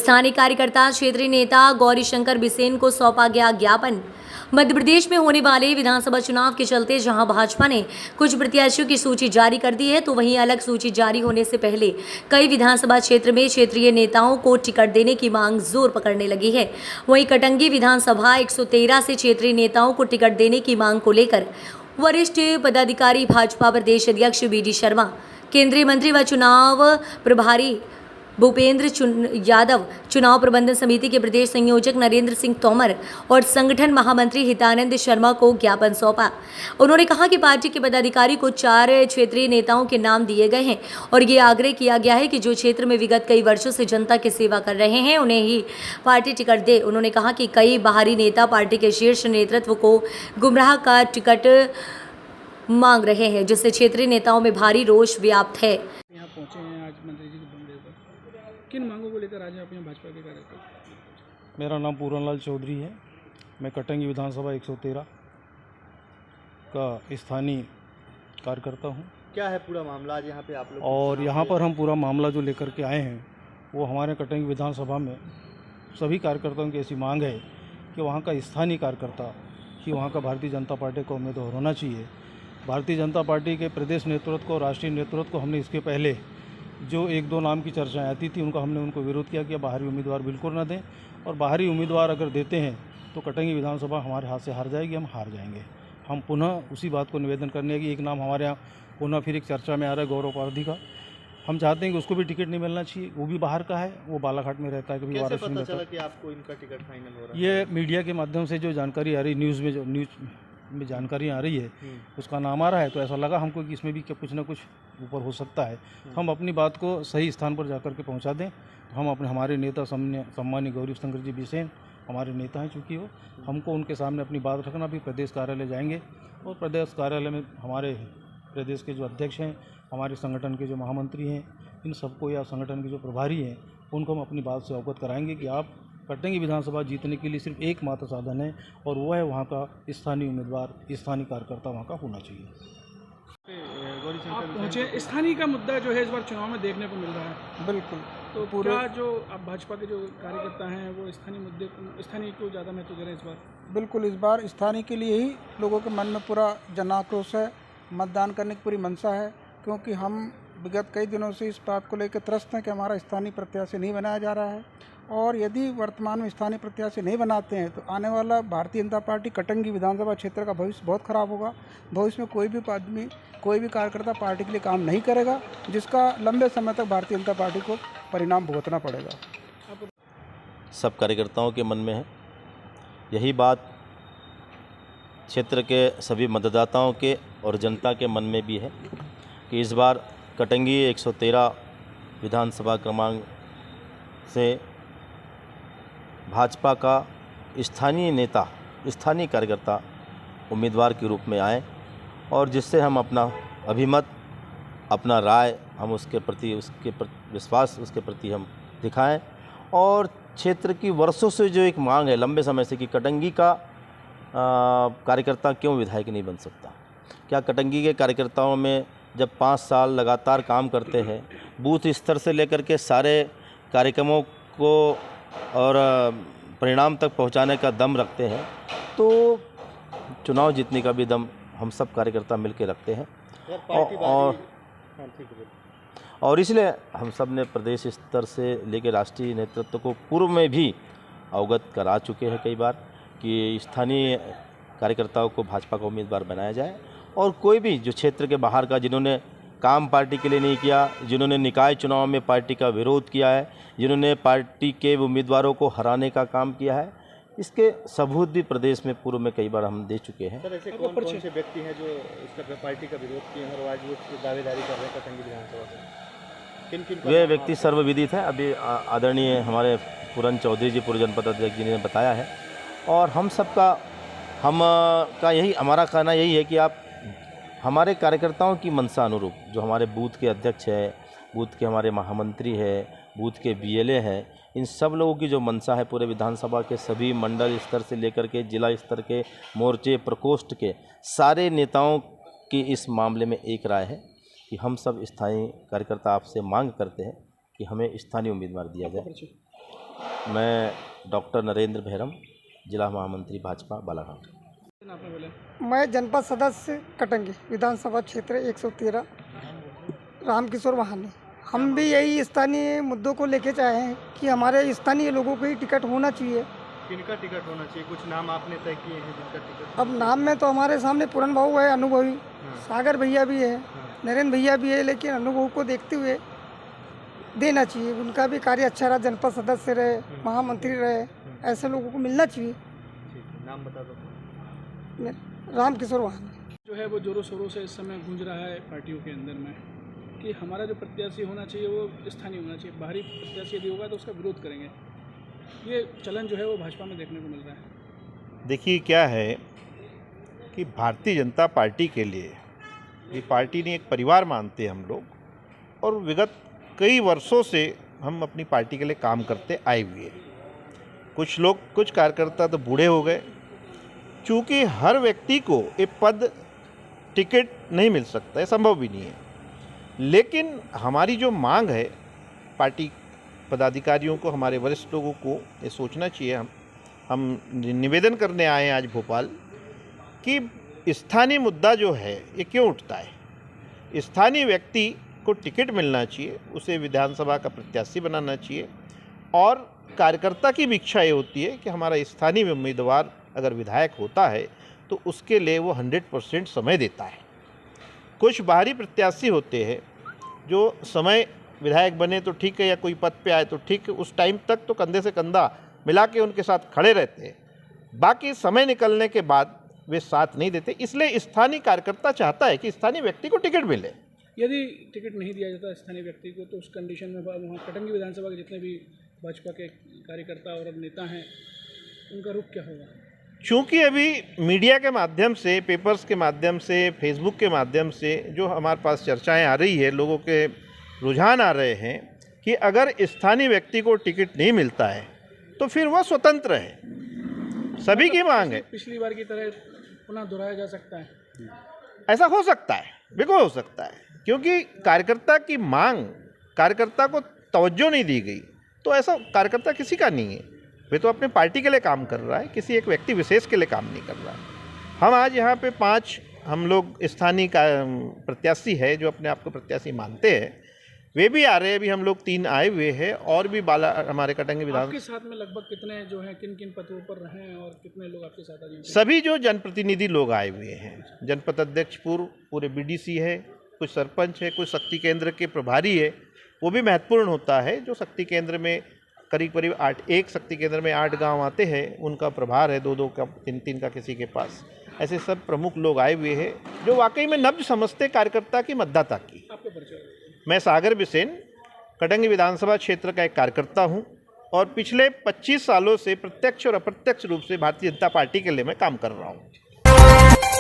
स्थानीय कार्यकर्ता क्षेत्रीय नेता गौरीशंकर बिसेन को सौंपा गया ज्ञापन। मध्य प्रदेश में होने वाले विधानसभा चुनाव के चलते जहां भाजपा ने कुछ प्रत्याशियों की सूची जारी कर दी है, तो वहीं अलग सूची जारी होने से पहले कई विधानसभा क्षेत्र में क्षेत्रीय नेताओं को टिकट देने की मांग जोर पकड़ने लगी है। वहीं कटंगी विधानसभा 113 से क्षेत्रीय नेताओं को टिकट देने की मांग को लेकर वरिष्ठ पदाधिकारी भाजपा प्रदेश अध्यक्ष BD शर्मा, केंद्रीय मंत्री व चुनाव प्रभारी भूपेंद्र यादव, चुनाव प्रबंधन समिति के प्रदेश संयोजक नरेंद्र सिंह तोमर और संगठन महामंत्री हितानंद शर्मा को ज्ञापन सौंपा। उन्होंने कहा कि पार्टी के पदाधिकारी को 4 क्षेत्रीय नेताओं के नाम दिए गए हैं और ये आग्रह किया गया है कि जो क्षेत्र में विगत कई वर्षों से जनता की सेवा कर रहे हैं उन्हें ही पार्टी टिकट दे। उन्होंने कहा कि कई बाहरी नेता पार्टी के शीर्ष नेतृत्व को गुमराह का टिकट मांग रहे हैं, जिससे क्षेत्रीय नेताओं में भारी रोष व्याप्त है। यहाँ पहुँचे हैं आज मंत्री जी के बंगले पर, किन मांगों को लेकर आज आप यहाँ भाजपा के कार्यकर्ता? मेरा नाम पूरनलाल चौधरी है। मैं कटंगी विधानसभा 113 का स्थानीय कार्यकर्ता हूँ। क्या है पूरा मामला आज यहाँ पे आप लोग? और यहाँ पर हम पूरा मामला जो लेकर के आए हैं वो हमारे कटंगी विधानसभा में सभी कार्यकर्ताओं की ऐसी मांग है कि वहाँ का स्थानीय कार्यकर्ता ही वहाँ का भारतीय जनता पार्टी का उम्मीदवार होना चाहिए। भारतीय जनता पार्टी के प्रदेश नेतृत्व को, राष्ट्रीय नेतृत्व को हमने इसके पहले जो 1-2 नाम की चर्चाएं आती थी हमने उनको विरोध किया कि बाहरी उम्मीदवार बिल्कुल ना दें, और बाहरी उम्मीदवार अगर देते हैं तो कटंगी विधानसभा हमारे हाथ से हार जाएगी, हम हार जाएंगे। हम पुनः उसी बात को निवेदन करने की, एक नाम हमारे यहाँ पुनः फिर एक चर्चा में आ रहा है गौरव पारधी का। हम चाहते हैं कि उसको भी टिकट नहीं मिलना चाहिए, वो भी बाहर का है, वो बालाघाट में रहता है, कभी वाराणसी में रहता है। कि आपको इनका टिकट फाइनल हो रहा है? ये मीडिया के माध्यम से जो जानकारी आ रही, न्यूज़ में जानकारी आ रही है, उसका नाम आ रहा है, तो ऐसा लगा हमको कि इसमें भी कुछ ना कुछ ऊपर हो सकता है। हम अपनी बात को सही स्थान पर जाकर के पहुंचा दें। हम हमारे नेता सम्मानीय गौरीशंकर जी बिसेन हमारे नेता हैं, चूँकि वो हमको उनके सामने अपनी बात रखना, भी प्रदेश कार्यालय जाएंगे और प्रदेश कार्यालय में हमारे प्रदेश के जो अध्यक्ष हैं, हमारे संगठन के जो महामंत्री हैं, इन सबको या संगठन के जो प्रभारी हैं उनको हम अपनी बात से अवगत कराएंगे कि आप कटंगी विधानसभा जीतने के लिए सिर्फ एकमात्र साधन है और वो है वहाँ का स्थानीय उम्मीदवार, स्थानीय कार्यकर्ता वहाँ का होना चाहिए। आप पहुँचे, स्थानीय का मुद्दा जो है इस बार चुनाव में देखने को मिल रहा है। बिल्कुल। तो पूरा जो अब भाजपा के जो कार्यकर्ता हैं वो स्थानीय मुद्दे को, स्थानीय को ज़्यादा महत्व दे रहे हैं इस बार? बिल्कुल, इस बार स्थानीय के लिए ही लोगों के मन में पूरा जन आक्रोश है, मतदान करने की पूरी मंशा है, क्योंकि हम विगत कई दिनों से इस बात को लेकर त्रस्त हैं कि हमारा स्थानीय प्रत्याशी नहीं बनाया जा रहा है, और यदि वर्तमान में स्थानीय प्रत्याशी नहीं बनाते हैं तो आने वाला भारतीय जनता पार्टी कटंगी विधानसभा क्षेत्र का भविष्य बहुत खराब होगा। भविष्य में कोई भी आदमी, कोई भी कार्यकर्ता पार्टी के लिए काम नहीं करेगा, जिसका लंबे समय तक भारतीय जनता पार्टी को परिणाम भुगतना पड़ेगा। सब कार्यकर्ताओं के मन में है, यही बात क्षेत्र के सभी मतदाताओं के और जनता के मन में भी है कि इस बार कटंगी 113 विधानसभा क्रमांक से भाजपा का स्थानीय नेता, स्थानीय कार्यकर्ता उम्मीदवार के रूप में आए, और जिससे हम अपना अभिमत, अपना राय हम उसके प्रति विश्वास उसके प्रति हम दिखाएं। और क्षेत्र की वर्षों से जो एक मांग है लंबे समय से कि कटंगी का कार्यकर्ता क्यों विधायक नहीं बन सकता। क्या कटंगी के कार्यकर्ताओं में जब 5 साल लगातार काम करते हैं, बूथ स्तर से लेकर के सारे कार्यक्रमों को और परिणाम तक पहुंचाने का दम रखते हैं, तो चुनाव जीतने का भी दम हम सब कार्यकर्ता मिलकर रखते हैं। और इसलिए हम सब ने प्रदेश स्तर से लेकर राष्ट्रीय नेतृत्व को पूर्व में भी अवगत करा चुके हैं कई बार कि स्थानीय कार्यकर्ताओं को भाजपा का उम्मीदवार बनाया जाए, और कोई भी जो क्षेत्र के बाहर का, जिन्होंने काम पार्टी के लिए नहीं किया, जिन्होंने निकाय चुनाव में पार्टी का विरोध किया है, जिन्होंने पार्टी के उम्मीदवारों को हराने का काम किया है, इसके सबूत भी प्रदेश में पूर्व में कई बार हम दे चुके हैं। सर, ऐसे कौन से व्यक्ति हैं जो इसका पार्टी का विरोध किए हैं और आज वो दावेदारी कर रहे हैं कटंगी विधानसभा से? किन वे व्यक्ति सर्वविदित है, अभी आदरणीय हमारे पूरन चौधरी जी, पूर्व जनपद अध्यक्ष जी ने बताया है, और हम सबका हमारा कहना यही है कि आप हमारे कार्यकर्ताओं की मंशा अनुरूप, जो हमारे बूथ के अध्यक्ष हैं, बूथ के हमारे महामंत्री हैं, बूथ के BLA हैं, इन सब लोगों की जो मंशा है, पूरे विधानसभा के सभी मंडल स्तर से लेकर के जिला स्तर के मोर्चे, प्रकोष्ठ के सारे नेताओं की इस मामले में एक राय है कि हम सब स्थानीय कार्यकर्ता आपसे मांग करते हैं कि हमें स्थानीय उम्मीदवार दिया जाए। मैं डॉक्टर नरेंद्र भैरम, जिला महामंत्री भाजपा बालाघाट। आपने बोले मैं जनपद सदस्य कटंगी विधानसभा क्षेत्र 113 रामकिशोर वहानी। हम भी यही स्थानीय मुद्दों को लेके चाहे हैं कि हमारे स्थानीय लोगों को ही टिकट होना चाहिए। किनका टिकट होना चाहिए? कुछ नाम आपने तय किए हैं जिनका टिकट? अब नाम में तो हमारे सामने पूरन भाऊ है, अनुभवी, सागर भैया भी है, नरेंद्र भैया भी है, लेकिन अनुभव को देखते हुए देना चाहिए। उनका भी कार्य अच्छा रहा, जनपद सदस्य रहे, महामंत्री रहे, ऐसे लोगों को मिलना चाहिए। ठीक है, नाम बता दो। रामकिशोर वहानी जो है वो जोरों शोरों से इस समय गूंज रहा है पार्टियों के अंदर में कि हमारा जो प्रत्याशी होना चाहिए वो स्थानीय होना चाहिए, बाहरी प्रत्याशी यदि होगा तो उसका विरोध करेंगे। ये चलन जो है वो भाजपा में देखने को मिल रहा है। देखिए क्या है कि भारतीय जनता पार्टी के लिए ये पार्टी ने एक परिवार मानते हैं हम लोग, और विगत कई वर्षों से हम अपनी पार्टी के लिए काम करते आए हुए हैं। कुछ लोग, कुछ कार्यकर्ता तो बूढ़े हो गए, चूँकि हर व्यक्ति को एक पद टिकट नहीं मिल सकता है, संभव भी नहीं है। लेकिन हमारी जो मांग है, पार्टी पदाधिकारियों को, हमारे वरिष्ठ लोगों को ये सोचना चाहिए। हम निवेदन करने आए हैं आज भोपाल कि स्थानीय मुद्दा जो है ये क्यों उठता है। स्थानीय व्यक्ति को टिकट मिलना चाहिए, उसे विधानसभा का प्रत्याशी बनाना चाहिए, और कार्यकर्ता की भी इच्छा ये होती है कि हमारा स्थानीय उम्मीदवार अगर विधायक होता है तो उसके लिए वो 100% समय देता है। कुछ बाहरी प्रत्याशी होते हैं जो समय विधायक बने तो ठीक है, या कोई पद पे आए तो ठीक है, उस टाइम तक तो कंधे से कंधा मिला के उनके साथ खड़े रहते हैं, बाकी समय निकलने के बाद वे साथ नहीं देते। इसलिए स्थानीय कार्यकर्ता चाहता है कि स्थानीय व्यक्ति को टिकट मिले। यदि टिकट नहीं दिया जाता स्थानीय व्यक्ति को तो उस कंडीशन में वहाँ कटंगी विधानसभा के जितने भी भाजपा के कार्यकर्ता और नेता हैं उनका रुख क्या होगा? चूँकि अभी मीडिया के माध्यम से, पेपर्स के माध्यम से, फेसबुक के माध्यम से जो हमारे पास चर्चाएं आ रही है, लोगों के रुझान आ रहे हैं कि अगर स्थानीय व्यक्ति को टिकट नहीं मिलता है तो फिर वह स्वतंत्र है। सभी की मांग है। पिछली बार की तरह पुनः दोहराया जा सकता है? ऐसा हो सकता है, बिल्कुल हो सकता है, क्योंकि कार्यकर्ता की मांग, कार्यकर्ता को तवज्जो नहीं दी गई तो ऐसा कार्यकर्ता किसी का नहीं है। वे तो अपने पार्टी के लिए काम कर रहा है, किसी एक व्यक्ति विशेष के लिए काम नहीं कर रहा है। हम आज यहाँ पे 5 हम लोग स्थानीय प्रत्याशी है जो अपने आप को प्रत्याशी मानते हैं, वे भी आ रहे हैं। अभी हम लोग 3 आए हुए हैं, और भी हमारे कटंगी विधान। आपके साथ में लगभग कितने जो हैं, किन किन पदों पर रहे हैं और कितने लोग आपके साथ आ? सभी जो जनप्रतिनिधि लोग आए हुए हैं, जनपद अध्यक्ष पूरे BDC है, कुछ सरपंच है, कुछ शक्ति केंद्र के प्रभारी है। वो भी महत्वपूर्ण होता है। जो शक्ति केंद्र में करीब एक शक्ति केंद्र में 8 गांव आते हैं, उनका प्रभार है 2-2 का, 3-3 का किसी के पास। ऐसे सब प्रमुख लोग आए हुए हैं जो वाकई में नब्ज समझते कार्यकर्ता की मतदाता की। आपका परिचय? मैं सागर बिसेन, कटंगी विधानसभा क्षेत्र का एक कार्यकर्ता हूं, और पिछले 25 सालों से प्रत्यक्ष और अप्रत्यक्ष रूप से भारतीय जनता पार्टी के लिए मैं काम कर रहा हूं।